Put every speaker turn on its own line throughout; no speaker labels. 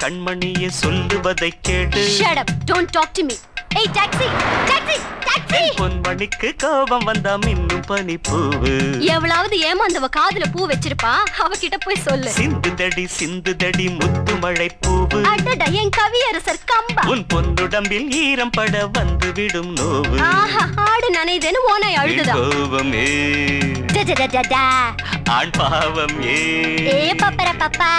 கண்மணியே சொல்லுவதை கேடு.
Shut up, don't talk to me. Hey taxi, taxi, taxi.
பொன்மணிக்கு கோபம் வந்தா மின்னும் பனிப்பூவு.
எவ்வளவு ஏமாந்தவ காதுல பூ வச்சிருப்பா, அவகிட்ட போய் சொல்லு.
சிந்துதடி முத்து மழை பூவு.
அடடா என் கவியரசர் கம்பா.
உன் பொன்னுடம்பில் ஈரம் பட வந்து விடும் நோவு.
ஆஹா ஆடு நனைதேன்னு ஓனாய் அழுதுதா.
கோபமே ஆண் பாவம்
ஏ பப்பர Papa.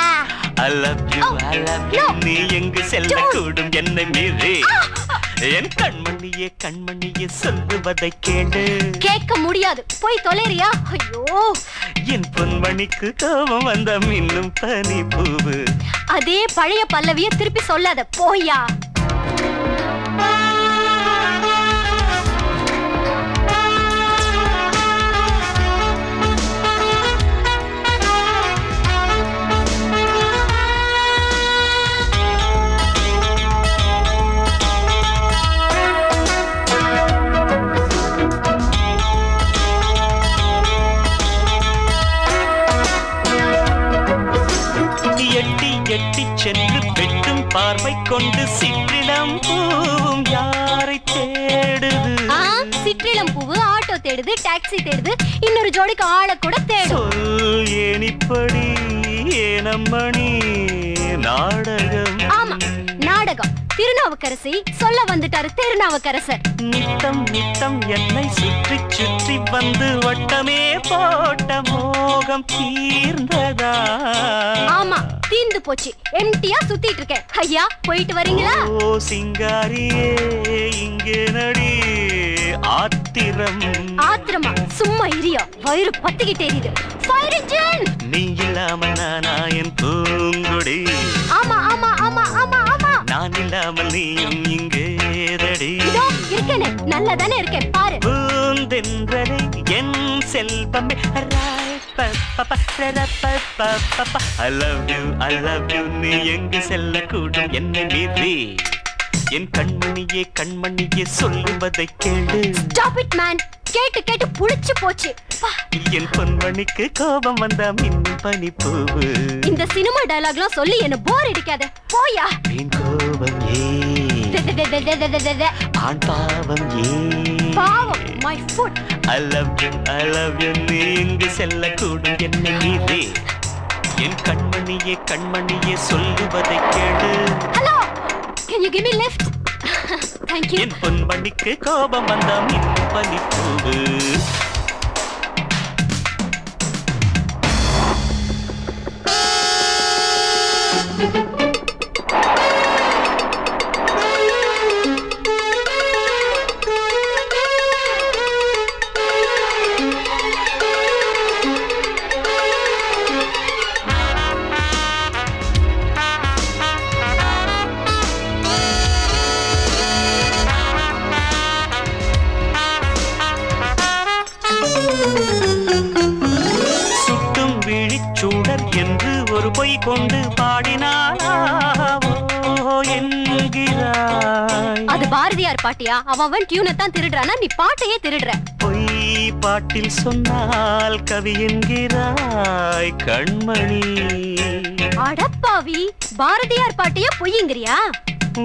I love you, I love you. நீ எங்கு செல்ல கூடும் என்னை மீறி. என் கண்மணியே சொல்லுவதை கேளு.
கேட்க முடியாது, போய் தொலைறியா? ஐயோ,
என் பொன்மணிக்கு கோபம் வந்த மின்னும் பனி பூவு.
அதே பழைய பல்லவிய திருப்பி சொல்லாத, போயா.
எட்டி சென்று வெட்டும் பார்வை கொண்டு சிற்றிளம் பூவும் யாரை தேடுது?
சிற்றிளம் பூவு ஆட்டோ தேடுது, டாக்ஸி தேடுது, இன்னொரு ஜோடிக்கு ஆளை கூட தேடும்.
சொல் ஏனிப்படி ஏனம்மணி நாடகம்.
ஆமா நாடகம். திருநாவுக்கரசி சொல்ல வந்துட்டாரு திருநாவுக்கரசர்.
நித்தம் நித்தம் என்னை சுற்றி சுற்றி வந்து வட்டமே போட்ட மோகம் தீர்ந்ததா?
ஆமா தீந்து போச்சு, எம்டியா சுத்திட்டு இருக்கேன். ஐயா போயிட்டு வரீங்களா?
ஓ சிங்காரியே இங்கே நடி. ஆத்திரம்
ஆத்திரமா? சும்மா இரியா, வயிறு பத்திக்கிட்டே எரியுது. Fire engine.
நீ இல்லாம நானா என் பூங்குடி.
ஆமா ஆமா ஆமா ஆமா ஆமா.
நான் இல்லாமல் நீயும் இங்கே ரெடி.
இதோ இருக்கேனே, நல்லதானே இருக்கேன் பாரு.
பூந்தென்றலை என் செல்வமே. I love you நீ எங்கு செல்ல கூடும் என்னை மீறி. என் கண்மணியே சொல்லுவதை கேளு.
Stop it man, கேட்டு கேட்டு புளிச்சு போச்சு.
என் பொன்மணிக்கு கோபம் வந்தா மின்னும் பனிப்பூவு.
இந்த சினிமா டயலாக்லாம் சொல்லி என்ன போர் அடிக்காத, போயா.
என் கோபம் ஆண் பாவம்
பாவம் my foot.
I love you நீ எங்கு செல்ல கூடும் என்னை மீறி. என் கண்மணியே சொல்லுவதை கேளு.
Hello, can you give me lift? Thank you.
என் பொன்மணிக்கு கோபம் வந்தா மின்னும் பனிப்பூவு. சுட்டும் விழிச்சூடர் என்று ஒரு பொய் கொண்டு பாடினாளோ என்கிறாய்.
அது பாரதியார் பாட்டியா? அவன் டியூனை தான் திருடுறானா, நீ பாட்டையே திருடுற.
பொய் பாட்டில் சொன்னால் கவி என்கிறாய் கண்மணி.
அடப்பாவி, பாரதியார் பாட்டையே பொய்யுங்கிறியா?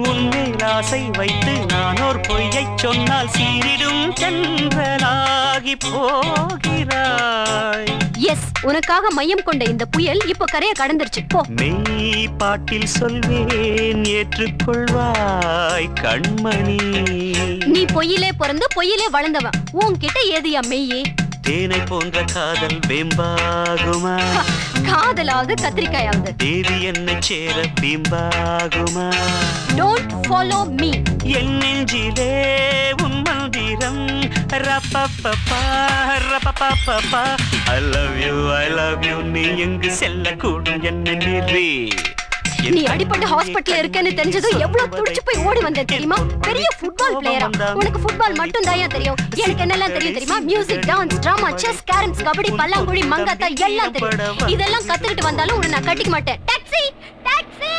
உன்மேல் ஆசை வைத்து நானோர் பொய்யை சொன்னால் சீரிடும் சென்றலாகி போகிறாய்.
எஸ், உனக்காக மையம் கொண்ட இந்த புயல் இப்போ கரையை கடந்துருச்சு, போ.
மெய் பாட்டில் சொல்வேன் ஏற்றுக்கொள்வாய் கண்மணி.
நீ பொய்யிலே பிறந்து பொய்யிலே வளர்ந்தவன், உன்கிட்ட ஏதுயா மெய்யே?
தேனை போன்ற காதல் வேம்பாகுமா?
காதலாவது கத்திரிக்காயாவது
தேவி என்னை சேர பிம்பாகுமா?
Don't follow me.
என் நெஞ்சிலே உன் மந்திரம். ரப்பப்பப்பா ரப்பப்பப்பா. I love you நீ எங்கு செல்ல கூடும் என்னை மீறி.
நீ அடிபட்டு ஹாஸ்பிடல்ல இருக்கேன்னு தெரிஞ்சதும் எவ்வளவு துடிச்சு போய் ஓடி வந்த தெரியுமா? பெரிய ஃபுட்பால் பிளேயரா? உனக்கு ஃபுட்பால் மட்டும் தான் தெரியும். எனக்கு என்னெல்லாம் தெரியும் தெரியுமா? Music, dance, drama, chess, carroms, kabaddi, பல்லாங்குழி, மங்காத்தா எல்லாம் தெரியும். இதெல்லாம் கத்துக்கிட்டு வந்தாலும் உன்னை நான் கட்டிக்க மாட்டேன். Taxi taxi.